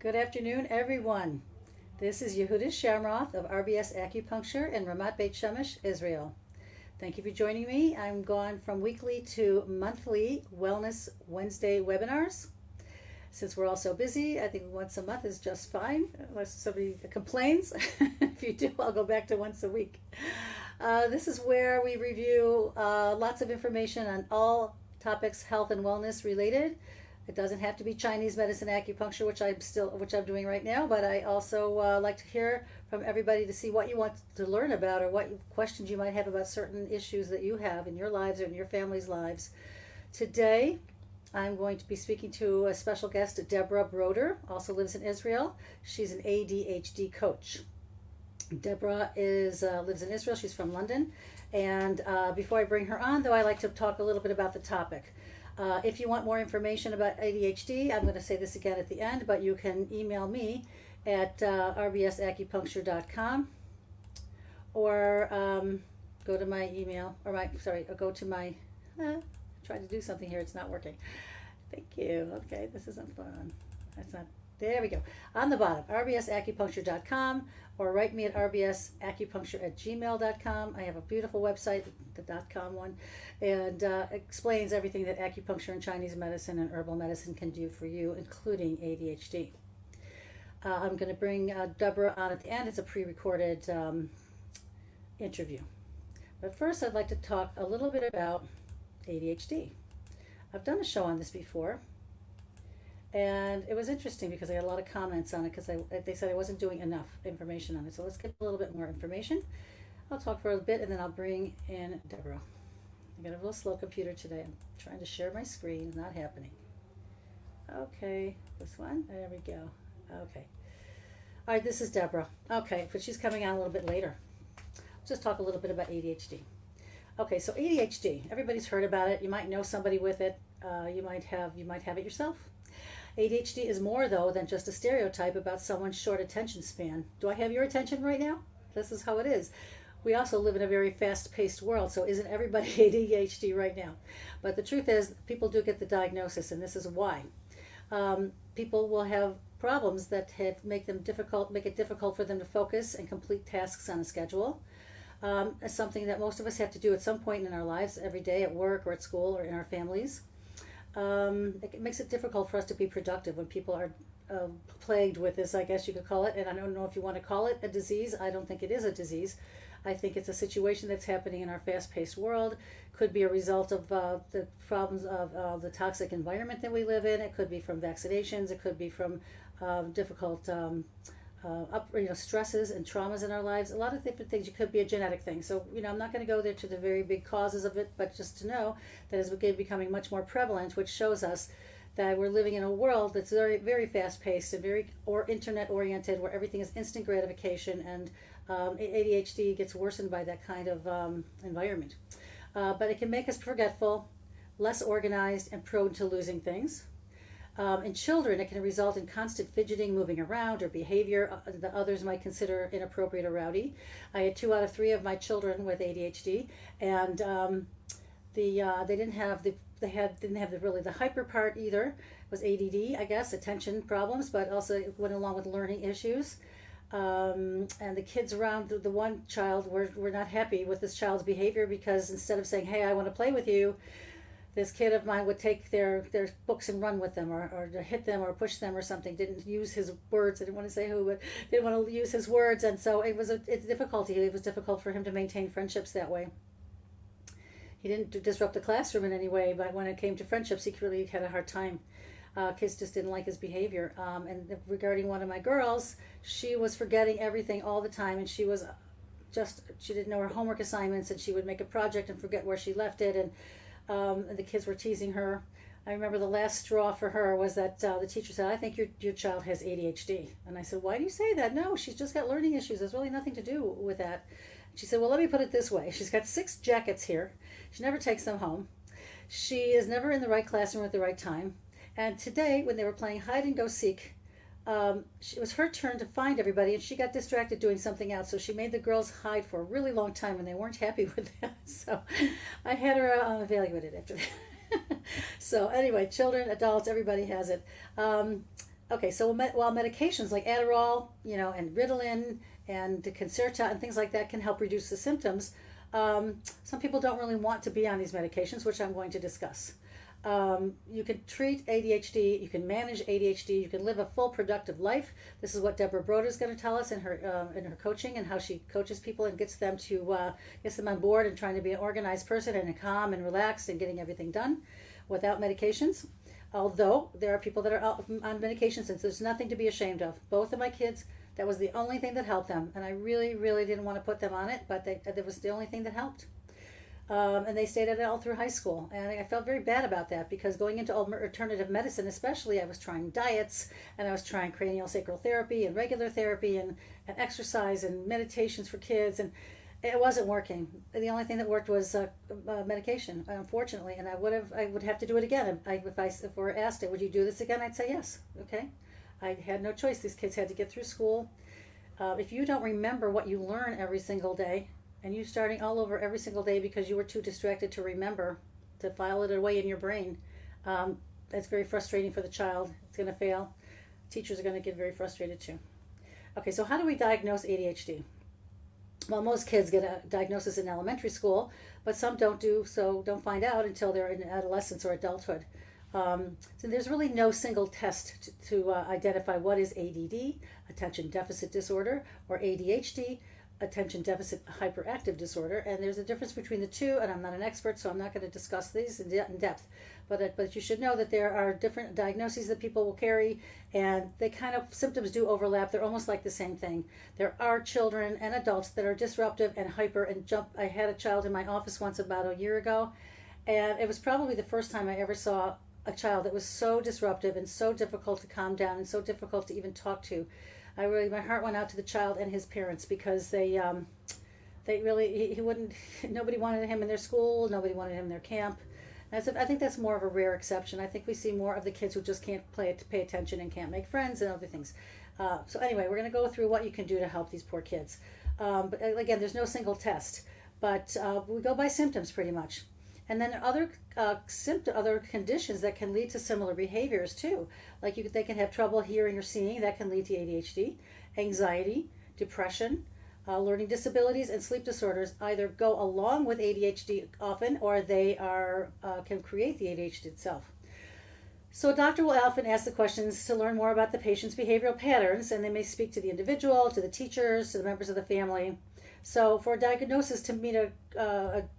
Good afternoon, everyone. This is Yehudis Schamroth of RBS Acupuncture in Ramat Beit Shemesh, Israel. Thank you for joining me. I'm gone from weekly to monthly Wellness Wednesday webinars. Since we're all so busy, I think once a month is just fine, unless somebody complains. If you do, I'll go back to once a week. This is where we review lots of information on all topics health and wellness related. It doesn't have to be Chinese medicine acupuncture, which I'm doing right now, but I also like to hear from everybody to see what you want to learn about or what questions you might have about certain issues that you have in your lives or in your family's lives. Today, I'm going to be speaking to a special guest, Deborah Broder, also lives in Israel. She's an ADHD coach. Deborah lives in Israel. She's from London. And before I bring her on, though, I like to talk a little bit about the topic. If you want more information about ADHD, I'm going to say this again at the end, but you can email me at rbsacupuncture.com or go to my email, or go to my, trying to do something here, it's not working. Thank you. Okay, this isn't fun. That's not, there we go. On the bottom, rbsacupuncture.com, or write me at rbsacupuncture@gmail.com. I have a beautiful website, the .com one, and explains everything that acupuncture and Chinese medicine and herbal medicine can do for you, including ADHD. I'm going to bring Deborah on at the end. It's a pre-recorded interview. But first, I'd like to talk a little bit about ADHD. I've done a show on this before, and it was interesting because I got a lot of comments on it because they said I wasn't doing enough information on it. So let's get a little bit more information. I'll talk for a bit and then I'll bring in Deborah. I got a real slow computer today. I'm trying to share my screen. It's not happening. Okay, this one. There we go. Okay. All right, this is Deborah. Okay, but she's coming on a little bit later. Let's just talk a little bit about ADHD. Okay, so ADHD. Everybody's heard about it. You might know somebody with it. You might have it yourself. ADHD is more, though, than just a stereotype about someone's short attention span. Do I have your attention right now? This is how it is. We also live in a very fast-paced world, so isn't everybody ADHD right now? But the truth is, people do get the diagnosis, and this is why. People will have problems that make it difficult for them to focus and complete tasks on a schedule. It's something that most of us have to do at some point in our lives, every day at work or at school or in our families. It makes it difficult for us to be productive when people are plagued with this, I guess you could call it. And I don't know if you want to call it a disease. I don't think it is a disease. I think it's a situation that's happening in our fast-paced world. Could be a result of the problems of the toxic environment that we live in. It could be from vaccinations. It could be from difficult stresses and traumas in our lives. A lot of different things. It could be a genetic thing. So, I'm not going to go there to the very big causes of it, but just to know that it's becoming much more prevalent, which shows us that we're living in a world that's very, very fast-paced and very internet-oriented, where everything is instant gratification, and ADHD gets worsened by that kind of environment. But it can make us forgetful, less organized, and prone to losing things. In children, it can result in constant fidgeting, moving around, or behavior that others might consider inappropriate or rowdy. I had 2 out of 3 of my children with ADHD, and they didn't have the hyper part either. It was ADD, I guess, attention problems, but also it went along with learning issues. And the kids around the one child were not happy with this child's behavior, because instead of saying, "Hey, I want to play with you," this kid of mine would take their books and run with them, or hit them or push them or something. Didn't use his words. I didn't want to say who, but didn't want to use his words. And so it's difficulty. It was difficult for him to maintain friendships that way. He didn't disrupt the classroom in any way, but when it came to friendships, he really had a hard time. Kids just didn't like his behavior. And regarding one of my girls, she was forgetting everything all the time, and she didn't know her homework assignments, and she would make a project and forget where she left it, and the kids were teasing her. I remember the last straw for her was that the teacher said, "I think your child has ADHD." And I said, "Why do you say that?" "No, she's just got learning issues. There's really nothing to do with that." She said, "Well, let me put it this way. She's got 6 jackets here. She never takes them home. She is never in the right classroom at the right time. And today, when they were playing hide and go seek, it was her turn to find everybody, and she got distracted doing something else. So she made the girls hide for a really long time, and they weren't happy with that. So I had her evaluated after that. So anyway, children, adults, everybody has it. Okay, so while medications like Adderall, and Ritalin and Concerta and things like that can help reduce the symptoms, some people don't really want to be on these medications, which I'm going to discuss. You can treat ADHD, you can manage ADHD, you can live a full productive life. This is what Deborah Broder is going to tell us in her coaching, and how she coaches people and gets them on board and trying to be an organized person and calm and relaxed and getting everything done without medications. Although there are people that are on medications, and there's nothing to be ashamed of. Both of my kids, that was the only thing that helped them, and I really, really didn't want to put them on it, but that was the only thing that helped. And they stayed at it all through high school. And I felt very bad about that, because going into alternative medicine especially, I was trying diets, and I was trying craniosacral therapy and regular therapy and exercise and meditations for kids, and it wasn't working. The only thing that worked was medication, unfortunately, and I would have to do it again. If we're asked it, would you do this again? I'd say yes. Okay. I had no choice. These kids had to get through school. If you don't remember what you learn every single day, and you starting all over every single day because you were too distracted to remember, to file it away in your brain, that's very frustrating for the child. It's going to fail. Teachers are going to get very frustrated too. Okay, so how do we diagnose ADHD? Well, most kids get a diagnosis in elementary school, but some don't find out until they're in adolescence or adulthood. So there's really no single test to identify what is ADD, attention deficit disorder, or ADHD, attention deficit hyperactive disorder, and there's a difference between the two, and I'm not an expert, so I'm not going to discuss these in depth, but you should know that there are different diagnoses that people will carry, and they symptoms do overlap. They're almost like the same thing. There are children and adults that are disruptive and hyper and jump. I had a child in my office once about a year ago, and it was probably the first time I ever saw a child that was so disruptive and so difficult to calm down and so difficult to even talk to. My heart went out to the child and his parents, because they really, he wouldn't, nobody wanted him in their school, nobody wanted him in their camp. And I think that's more of a rare exception. I think we see more of the kids who just can't pay attention and can't make friends and other things. So anyway, we're going to go through what you can do to help these poor kids. But again, there's no single test, but we go by symptoms pretty much. And then other conditions that can lead to similar behaviors too. Like they can have trouble hearing or seeing, that can lead to ADHD, anxiety, depression, learning disabilities, and sleep disorders either go along with ADHD often, or they can create the ADHD itself. So a doctor will often ask the questions to learn more about the patient's behavioral patterns, and they may speak to the individual, to the teachers, to the members of the family. So for a diagnosis to meet an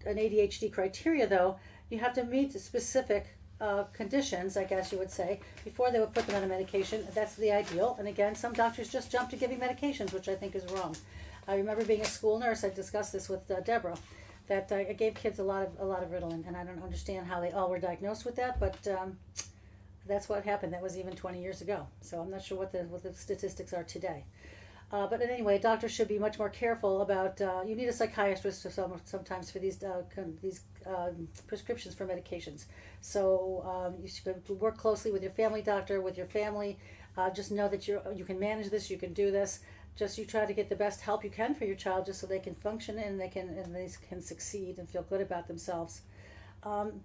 ADHD criteria, though, you have to meet the specific conditions, I guess you would say, before they would put them on a medication. That's the ideal. And again, some doctors just jump to giving medications, which I think is wrong. I remember being a school nurse. I discussed this with Deborah, that I gave kids a lot of Ritalin, and I don't understand how they all were diagnosed with that, but that's what happened. That was even 20 years ago. So I'm not sure what the statistics are today. But anyway, doctors should be much more careful about. You need a psychiatrist sometimes for these prescriptions for medications. So you should work closely with your family doctor, with your family. Just know that you can manage this. You can do this. Just you try to get the best help you can for your child, just so they can function and they can succeed and feel good about themselves.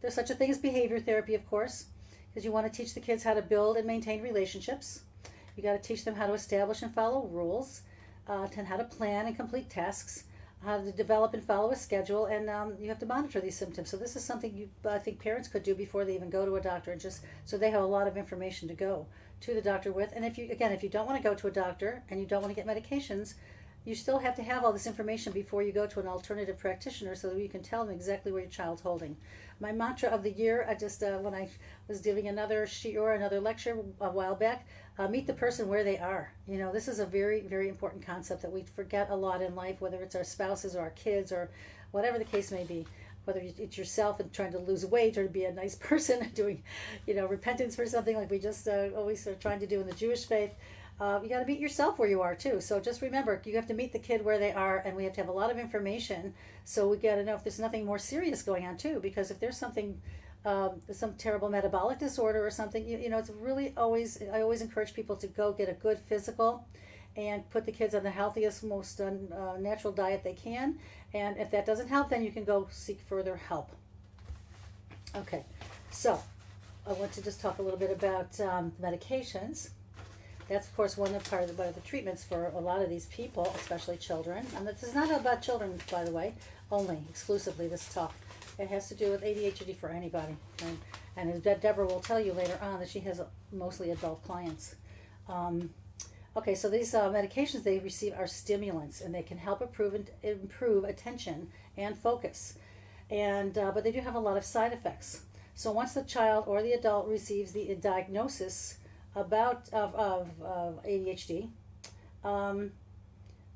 There's such a thing as behavior therapy, of course, because you want to teach the kids how to build and maintain relationships. You got to teach them how to establish and follow rules, and how to plan and complete tasks, how to develop and follow a schedule, and you have to monitor these symptoms. So this is something I think parents could do before they even go to a doctor, just so they have a lot of information to go to the doctor with. And if you don't want to go to a doctor and you don't want to get medications, you still have to have all this information before you go to an alternative practitioner, so that you can tell them exactly where your child's holding. My mantra of the year, I just when I was giving another lecture a while back, meet the person where they are. This is a very, very important concept that we forget a lot in life, whether it's our spouses or our kids or whatever the case may be. Whether it's yourself and trying to lose weight, or to be a nice person doing, repentance for something like we just always are trying to do in the Jewish faith. You got to meet yourself where you are too. So just remember, you have to meet the kid where they are, and we have to have a lot of information. So we got to know if there's nothing more serious going on too, because if there's something, some terrible metabolic disorder or something, it's really I always encourage people to go get a good physical, and put the kids on the healthiest, most natural diet they can. And if that doesn't help, then you can go seek further help. Okay, so I want to just talk a little bit about medications. That's, of course, one of the treatments for a lot of these people, especially children. And this is not about children, by the way, only, exclusively, this talk. It has to do with ADHD for anybody. And as Deborah will tell you later on, that she has mostly adult clients. Okay, so these medications they receive are stimulants, and they can help improve attention and focus. And but they do have a lot of side effects. So once the child or the adult receives the diagnosis of ADHD,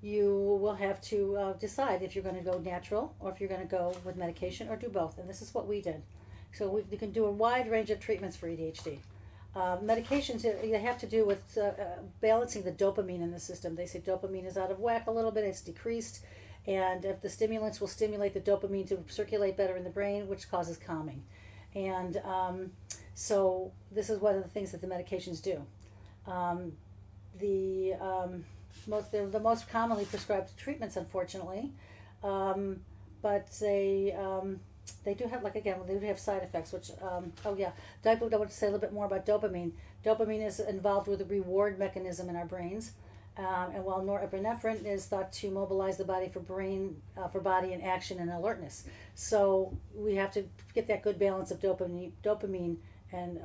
you will have to decide if you're going to go natural or if you're going to go with medication or do both. And this is what we did. So you can do a wide range of treatments for ADHD. Medications, they have to do with balancing the dopamine in the system. They say dopamine is out of whack a little bit, it's decreased, and if the stimulants will stimulate the dopamine to circulate better in the brain, which causes calming. And so this is one of the things that the medications do. They're the most commonly prescribed treatments, unfortunately, but they do have, they do have side effects, which, I want to say a little bit more about dopamine. Dopamine is involved with the reward mechanism in our brains, and while norepinephrine is thought to mobilize the body for body in action and alertness. So we have to get that good balance of dopamine and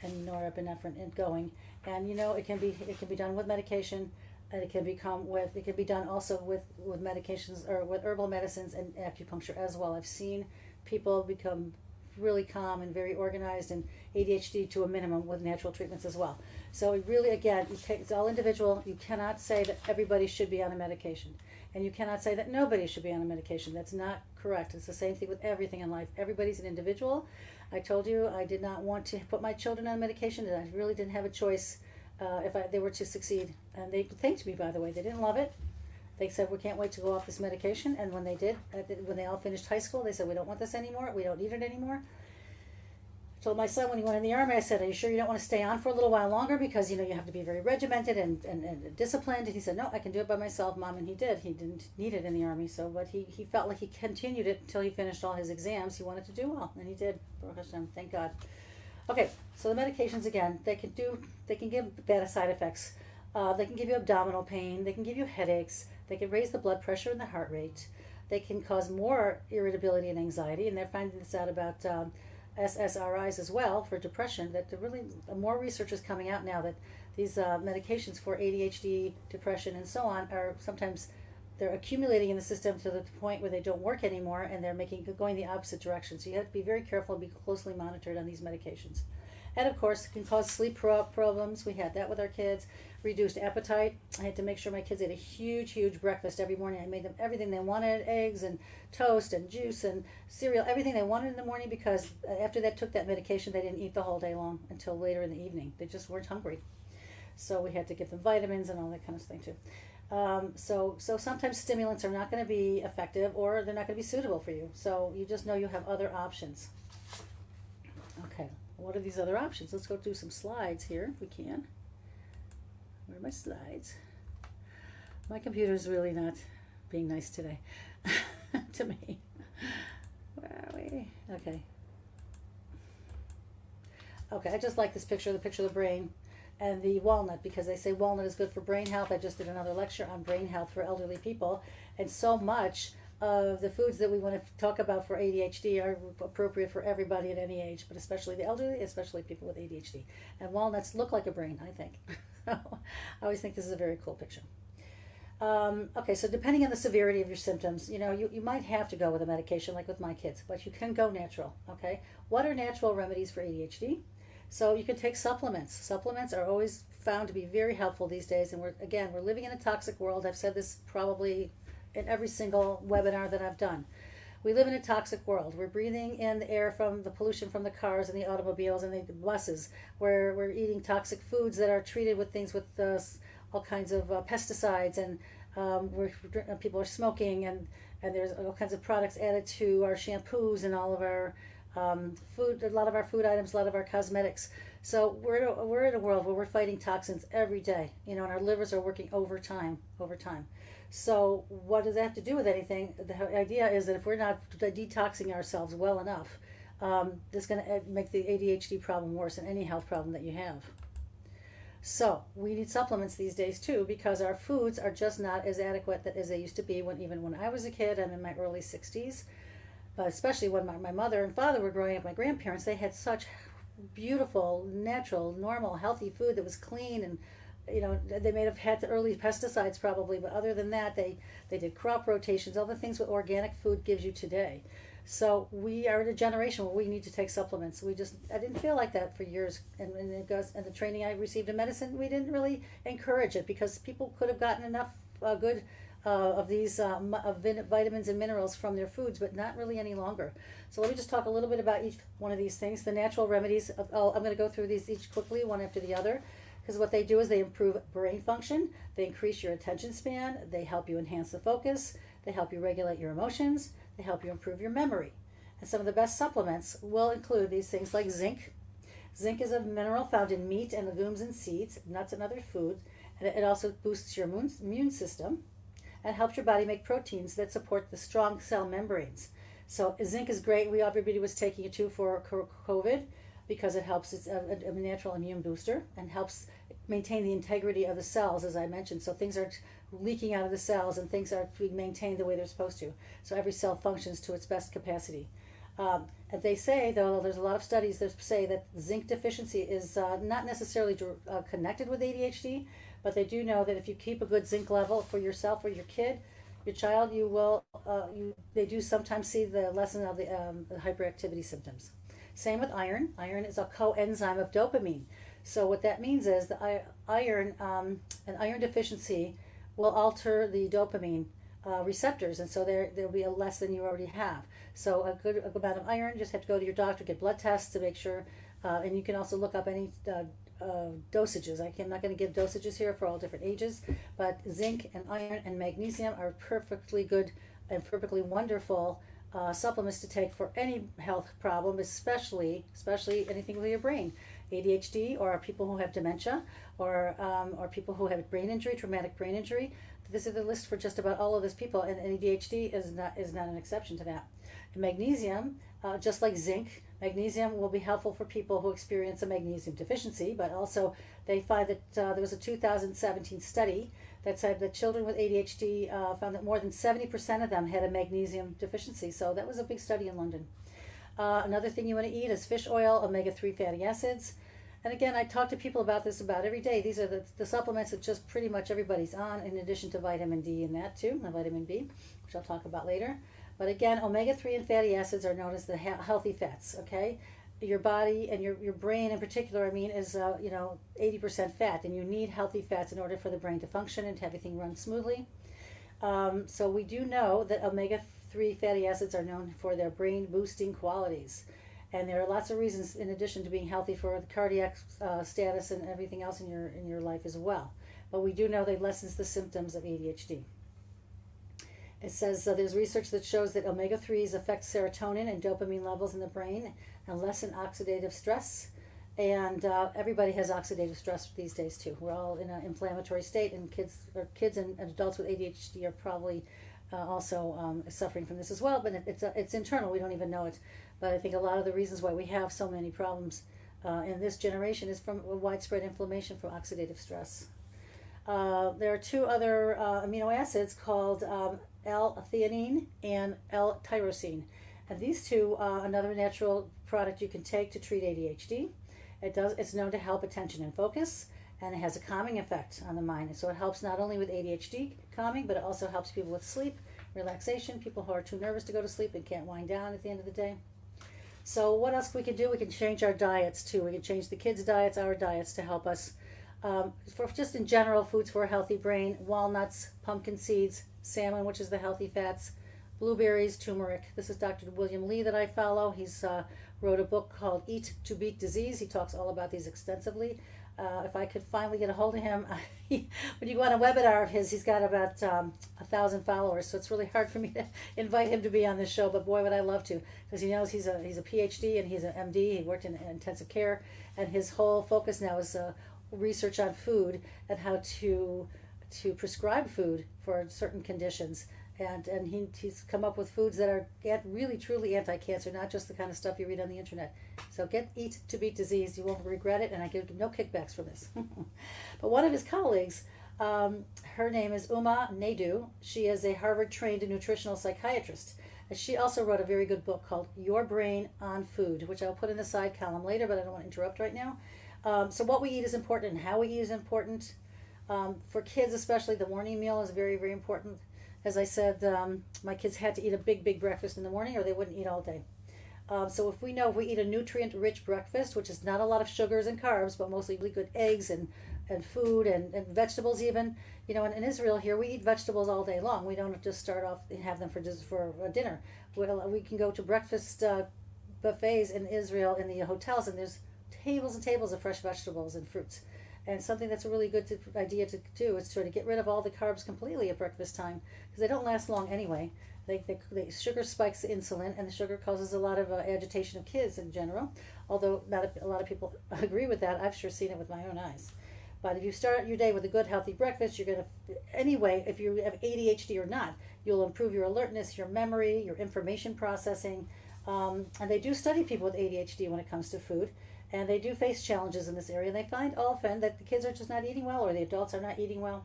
norepinephrine going. And it can be done with medication, and it can be done also with medications or with herbal medicines and acupuncture as well. I've seen people become really calm and very organized, and ADHD to a minimum with natural treatments as well. So it really, again, it's all individual. You cannot say that everybody should be on a medication, and you cannot say that nobody should be on a medication. That's not correct. It's the same thing with everything in life. Everybody's an individual. I told you I did not want to put my children on medication, and I really didn't have a choice if they were to succeed. And they thanked me, by the way. They didn't love it. They said, we can't wait to go off this medication. And when they did, when they all finished high school, they said, we don't want this anymore. We don't need it anymore. I told my son when he went in the Army, I said, are you sure you don't want to stay on for a little while longer? Because, you have to be very regimented and disciplined. And he said, no, I can do it by myself, Mom. And he did. He didn't need it in the Army. So, but he felt like he continued it until he finished all his exams. He wanted to do well. And he did. Baruch Hashem, thank God. Okay, so the medications, again, they can give bad side effects. They can give you abdominal pain. They can give you headaches. They can raise the blood pressure and the heart rate. They can cause more irritability and anxiety, and they're finding this out about SSRIs as well for depression. That more research is coming out now that these medications for ADHD, depression, and so on are sometimes they're accumulating in the system to the point where they don't work anymore, and they're going the opposite direction. So you have to be very careful and be closely monitored on these medications. And of course, it can cause sleep problems. We had that with our kids. Reduced appetite. I had to make sure my kids ate a huge breakfast every morning. I made them everything they wanted, eggs and toast and juice and cereal, everything they wanted in the morning, because after they took that medication, they didn't eat the whole day long until later in the evening. They just weren't hungry. So we had to give them vitamins and all that kind of thing too. So sometimes stimulants are not going to be effective, or they're not going to be suitable for you. So you just know you have other options. Okay. What are these other options? Let's go do some slides here if we can. Where are my slides? My computer's really not being nice today to me. Where are we? Okay. Okay, I just like this picture, the picture of the brain and the walnut, because they say walnut is good for brain health. I just did another lecture on brain health for elderly people, and so much of the foods that we want to talk about for ADHD are appropriate for everybody at any age, but especially the elderly, especially people with ADHD. And walnuts look like a brain, I think. I always think this is a very cool picture. Okay, so depending on the severity of your symptoms, you might have to go with a medication like with my kids, but you can go natural, okay? What are natural remedies for ADHD? So you can take supplements. Supplements are always found to be very helpful these days, and we're living in a toxic world. I've said this probably in every single webinar that I've done. We live in a toxic world. We're breathing in the air from the pollution from the cars and the automobiles and the buses. We're eating toxic foods that are treated with things with all kinds of pesticides, and people are smoking, and there's all kinds of products added to our shampoos and all of our food, a lot of our food items, a lot of our cosmetics. So we're in a world where we're fighting toxins every day, and our livers are working overtime. So what does that have to do with anything? The idea is that if we're not detoxing ourselves well enough, this is going to make the ADHD problem worse than any health problem that you have. So we need supplements these days too, because our foods are just not as adequate as they used to be even when I was a kid. I'm in my early 60s, but especially when my mother and father were growing up, my grandparents, they had such beautiful, natural, normal, healthy food that was clean, and they may have had the early pesticides probably, but other than that, they did crop rotations, all the things what organic food gives you today. So we are in a generation where we need to take supplements. I didn't feel like that for years, and the training I received in medicine, we didn't really encourage it because people could have gotten enough good of these vitamins and minerals from their foods, but not really any longer. So let me just talk a little bit about each one of these things. The natural remedies, I'm going to go through these each quickly, one after the other, because what they do is they improve brain function, they increase your attention span, they help you enhance the focus, they help you regulate your emotions, they help you improve your memory. And some of the best supplements will include these things like zinc. Zinc is a mineral found in meat and legumes and seeds, nuts and other foods, and it also boosts your immune system and helps your body make proteins that support the strong cell membranes. So zinc is great. Everybody was taking it too for COVID because it helps. It's a natural immune booster and helps maintain the integrity of the cells, as I mentioned. So things aren't leaking out of the cells and things are being maintained the way they're supposed to. So every cell functions to its best capacity. And they say, though, there's a lot of studies that say that zinc deficiency is not necessarily connected with ADHD, but they do know that if you keep a good zinc level for yourself or your kid, your child, you will. They do sometimes see the lessen of the hyperactivity symptoms. Same with iron. Iron is a coenzyme of dopamine. So what that means is the an iron deficiency will alter the dopamine receptors, and so there'll be a less than you already have. So a good amount of iron, just have to go to your doctor, get blood tests to make sure, and you can also look up any dosages. I'm not going to give dosages here for all different ages, but zinc and iron and magnesium are perfectly good and perfectly wonderful supplements to take for any health problem, especially anything with your brain. ADHD, or people who have dementia, or people who have brain injury, traumatic brain injury. This is the list for just about all of these people, and ADHD is not an exception to that. And magnesium, just like zinc, magnesium will be helpful for people who experience a magnesium deficiency, but also they find that there was a 2017 study that said that children with ADHD found that more than 70% of them had a magnesium deficiency. So that was a big study in London. Another thing you want to eat is fish oil, omega-3 fatty acids. And again, I talk to people about this about every day. These are the supplements that just pretty much everybody's on, in addition to vitamin D and that too, and vitamin B, which I'll talk about later. But again, omega-3 and fatty acids are known as the healthy fats, okay? Your body and your brain in particular, is 80% fat, and you need healthy fats in order for the brain to function and to everything run smoothly. So we do know that omega-3 fatty acids are known for their brain boosting qualities. And there are lots of reasons, in addition to being healthy, for the cardiac status and everything else in your life as well. But we do know that it lessens the symptoms of ADHD. It says there's research that shows that omega-3s affect serotonin and dopamine levels in the brain and lessen oxidative stress. And everybody has oxidative stress these days too. We're all in an inflammatory state, and kids and adults with ADHD are probably also suffering from this as well. But it's internal. We don't even know it. But I think a lot of the reasons why we have so many problems in this generation is from widespread inflammation from oxidative stress. There are two other amino acids called L-theanine and L-tyrosine. And these two, another natural product you can take to treat ADHD. It's known to help attention and focus, and it has a calming effect on the mind. So it helps not only with ADHD calming, but it also helps people with sleep, relaxation, people who are too nervous to go to sleep and can't wind down at the end of the day. So what else we can do? We can change our diets too. We can change the kids' diets, our diets, to help us. For just in general, foods for a healthy brain: walnuts, pumpkin seeds, salmon, which is the healthy fats, blueberries, turmeric. This is Dr. William Lee that I follow. He's wrote a book called Eat to Beat Disease. He talks all about these extensively. If I could finally get a hold of him, when you go on a webinar of his, he's got about 1,000 followers, so it's really hard for me to invite him to be on this show, but boy, would I love to, because he knows he's a PhD and he's an MD. He worked in intensive care, and his whole focus now is research on food and how to prescribe food for certain conditions. And he's come up with foods that are really truly anti-cancer, not just the kind of stuff you read on the internet. So eat to beat disease. You won't regret it, and I give no kickbacks for this. But one of his colleagues, her name is Uma Naidu. She is a Harvard-trained nutritional psychiatrist. And she also wrote a very good book called Your Brain on Food, which I'll put in the side column later, but I don't want to interrupt right now. So what we eat is important, and how we eat is important. For kids especially, the morning meal is very, very important. As I said, my kids had to eat a big breakfast in the morning or they wouldn't eat all day. So if we eat a nutrient-rich breakfast, which is not a lot of sugars and carbs, but mostly really good eggs and food and vegetables even. And in Israel here, we eat vegetables all day long. We don't just start off and have them for dinner. We can go to breakfast buffets in Israel in the hotels, and there's tables and tables of fresh vegetables and fruits. And something that's a really good idea to do is to get rid of all the carbs completely at breakfast time, because they don't last long anyway. Sugar spikes insulin, and the sugar causes a lot of agitation of kids in general. Although not a lot of people agree with that, I've sure seen it with my own eyes. But if you start your day with a good, healthy breakfast, you're going to, anyway, if you have ADHD or not, you'll improve your alertness, your memory, your information processing. And they do study people with ADHD when it comes to food. And they do face challenges in this area. And they find often that the kids are just not eating well, or the adults are not eating well.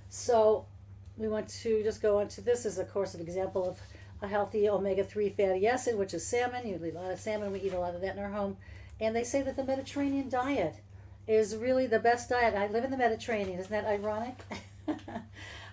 So we want to just go into this as, of course, an example of a healthy omega-3 fatty acid, which is salmon. You eat a lot of salmon. We eat a lot of that in our home. And they say that the Mediterranean diet is really the best diet. I live in the Mediterranean. Isn't that ironic?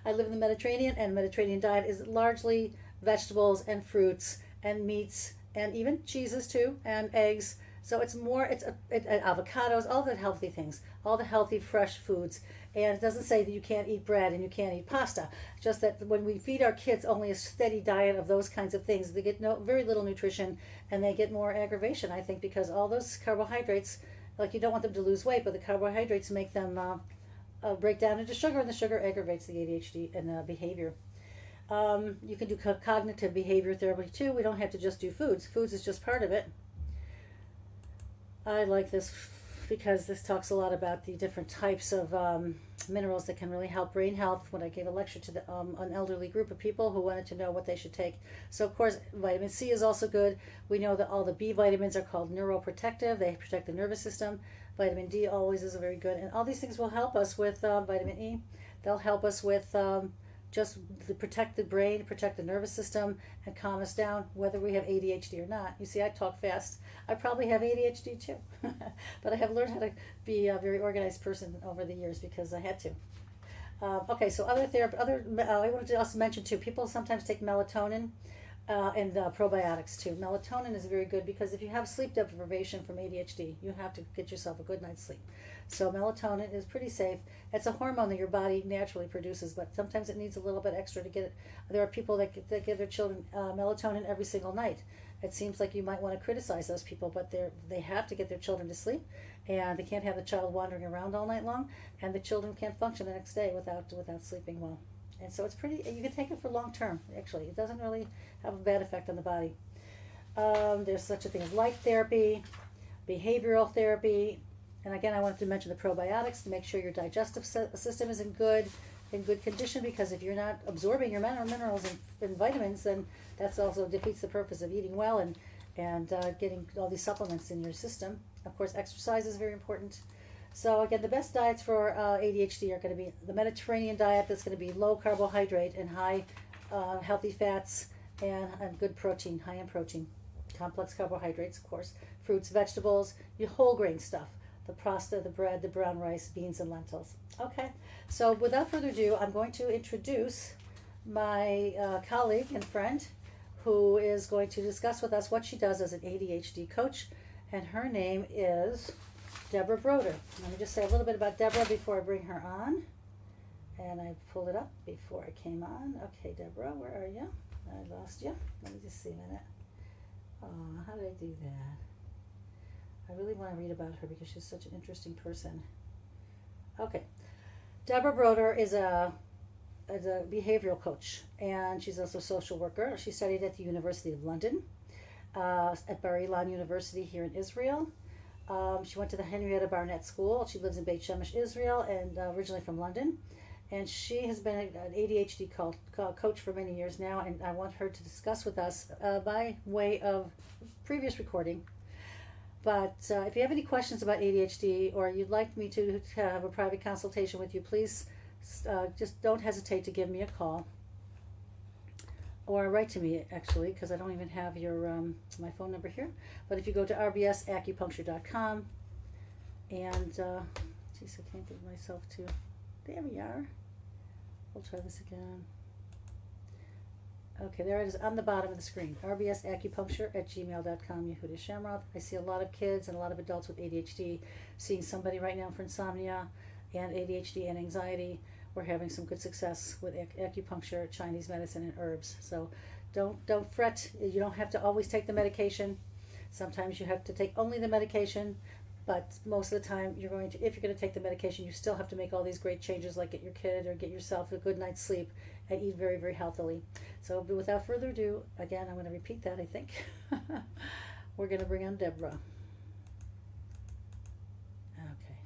I live in the Mediterranean, and Mediterranean diet is largely vegetables and fruits and meats and even cheeses too, and eggs. So it's avocados, all the healthy things, all the healthy fresh foods. And it doesn't say that you can't eat bread and you can't eat pasta. Just that when we feed our kids only a steady diet of those kinds of things, they get very little nutrition, and they get more aggravation, I think, because all those carbohydrates, like, you don't want them to lose weight, but the carbohydrates make them break down into sugar, and the sugar aggravates the ADHD and the behavior. You can do cognitive behavior therapy too. We don't have to just do foods. Foods is just part of it. I like this because this talks a lot about the different types of minerals that can really help brain health. When I gave a lecture to an elderly group of people who wanted to know what they should take. So, of course, vitamin C is also good. We know that all the B vitamins are called neuroprotective. They protect the nervous system. Vitamin D always is very good. And all these things will help us with vitamin E. They'll help us with just to protect the brain, protect the nervous system, and calm us down, whether we have ADHD or not. You see, I talk fast. I probably have ADHD too, but I have learned how to be a very organized person over the years because I had to. Okay, so other therapy, I wanted to also mention too, people sometimes take melatonin and probiotics too. Melatonin is very good because if you have sleep deprivation from ADHD, you have to get yourself a good night's sleep. So melatonin is pretty safe. It's a hormone that your body naturally produces, but sometimes it needs a little bit extra to get it. There are people that give their children melatonin every single night. It seems like you might want to criticize those people, but they have to get their children to sleep, and they can't have the child wandering around all night long, and the children can't function the next day without sleeping well. And so it's you can take it for long term, actually. It doesn't really have a bad effect on the body. There's such a thing as light therapy, behavioral therapy, and again, I wanted to mention the probiotics to make sure your digestive system is in good condition, because if you're not absorbing your minerals and vitamins, then that's also defeats the purpose of eating well and getting all these supplements in your system. Of course, exercise is very important. So again, the best diets for ADHD are going to be the Mediterranean diet. That's going to be low carbohydrate and high healthy fats and good protein, high in protein, complex carbohydrates, of course, fruits, vegetables, your whole grain stuff, the pasta, the bread, the brown rice, beans, and lentils. Okay, so without further ado, I'm going to introduce my colleague and friend who is going to discuss with us what she does as an ADHD coach, and her name is Deborah Broder. Let me just say a little bit about Deborah before I bring her on. And I pulled it up before I came on. Okay, Deborah, where are you? I lost you. Let me just see a minute. Oh, how did I do that? I really want to read about her because she's such an interesting person. Okay. Deborah Broder is a behavioral coach, and she's also a social worker. She studied at the University of London, at Bar Ilan University here in Israel. She went to the Henrietta Barnett School. She lives in Beit Shemesh, Israel, and originally from London. and she has been an ADHD coach for many years now, and I want her to discuss with us by way of previous recording. But if you have any questions about ADHD, or you'd like me to have a private consultation with you, please just don't hesitate to give me a call or write to me, actually, because I don't even have your my phone number here. But if you go to rbsacupuncture.com and geez, I can't get myself to. There we are. We'll try this again. Okay, there it is on the bottom of the screen. rbsacupuncture@gmail.com, Yehudis Schamroth. I see a lot of kids and a lot of adults with ADHD. Seeing somebody right now for insomnia and ADHD and anxiety. We're having some good success with acupuncture, Chinese medicine, and herbs. So don't fret. You don't have to always take the medication. Sometimes you have to take only the medication, but most of the time if you're going to take the medication, you still have to make all these great changes, like get your kid or get yourself a good night's sleep and eat very, very healthily. So without further ado, again, I'm going to repeat that, I think. We're going to bring on Deborah. Okay.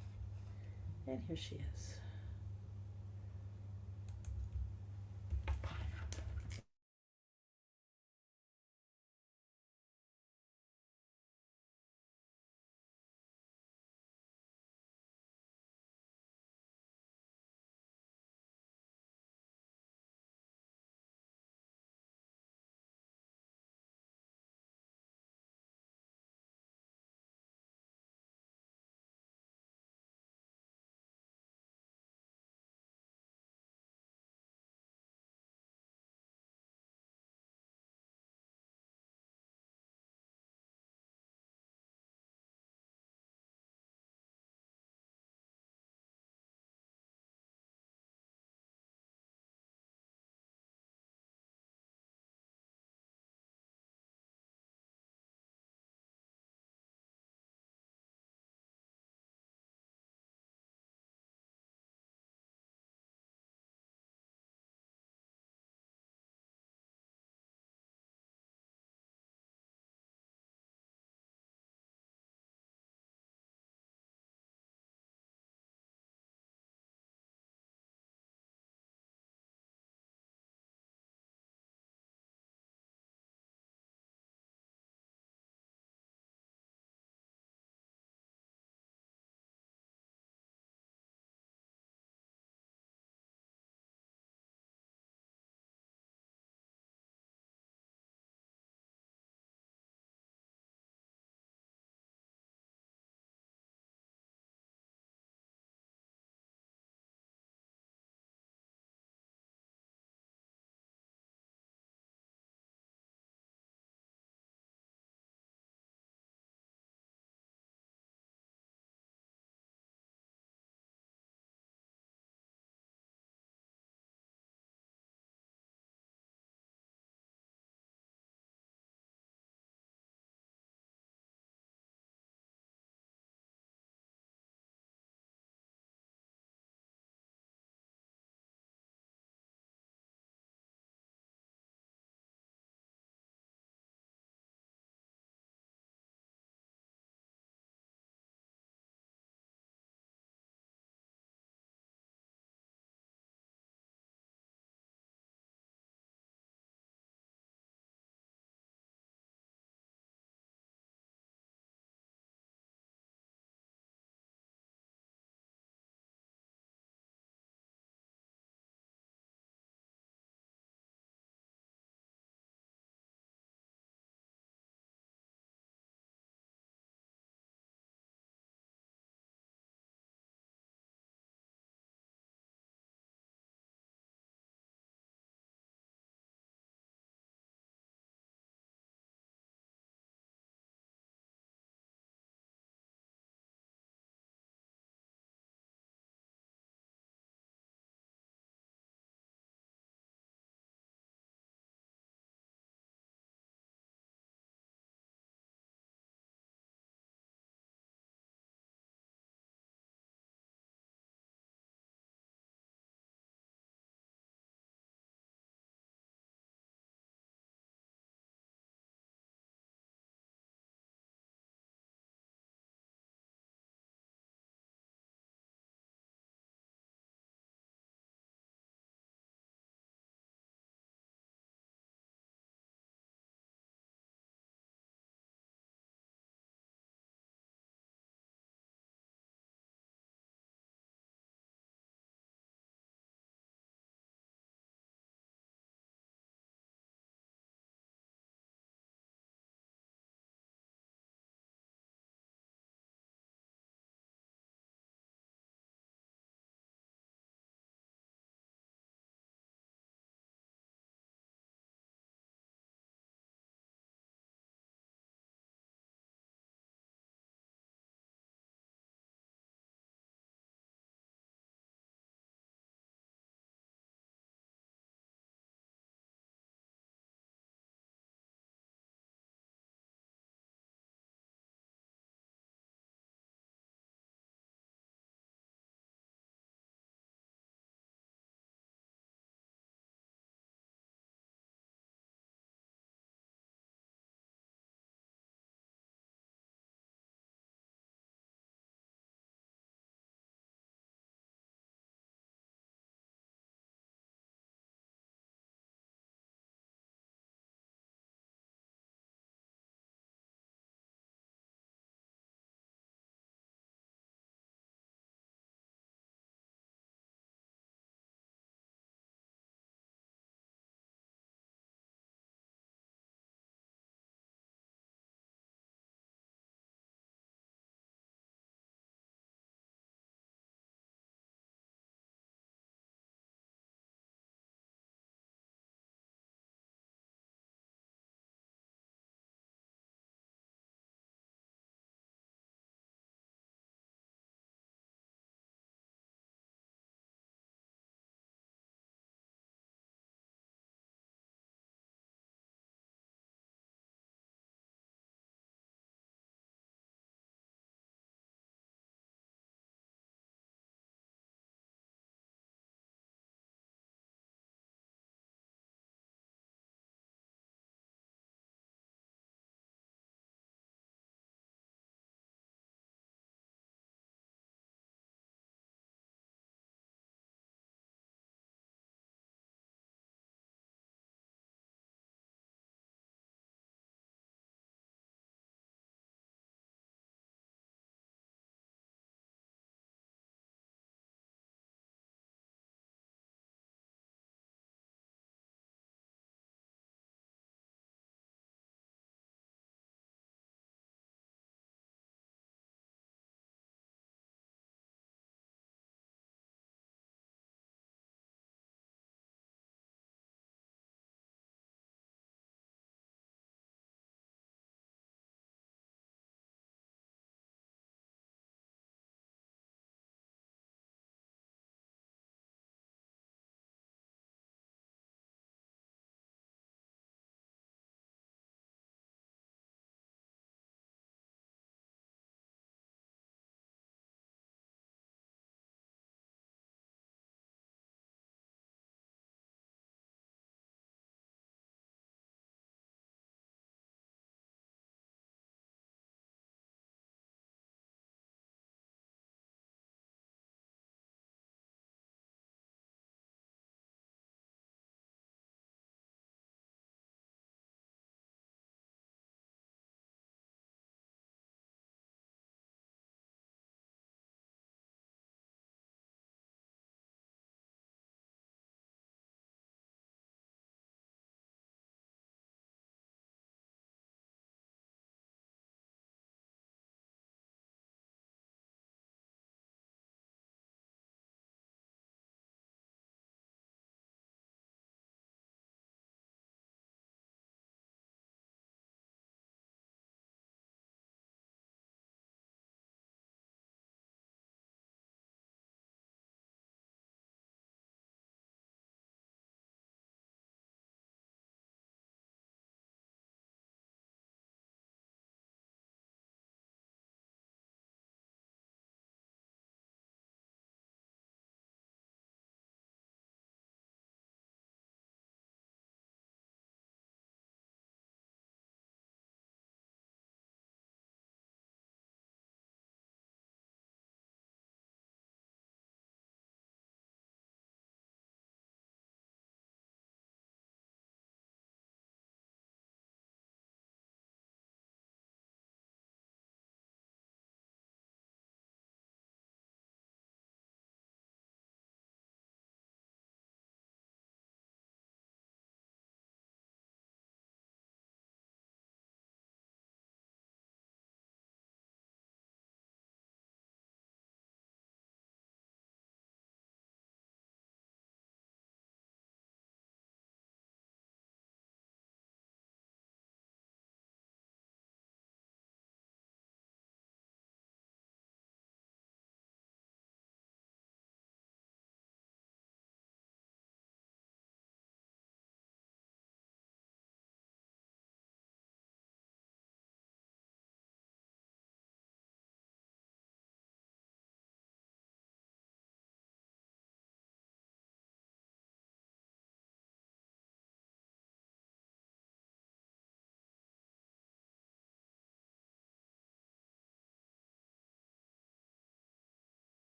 And here she is.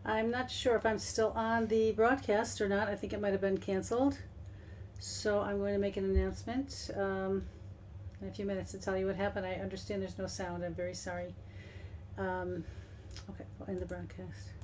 I'm not sure if I'm still on the broadcast or not. I think it might have been canceled. So I'm going to make an announcement in a few minutes to tell you what happened. I understand there's no sound. I'm very sorry. Okay, we'll end the broadcast.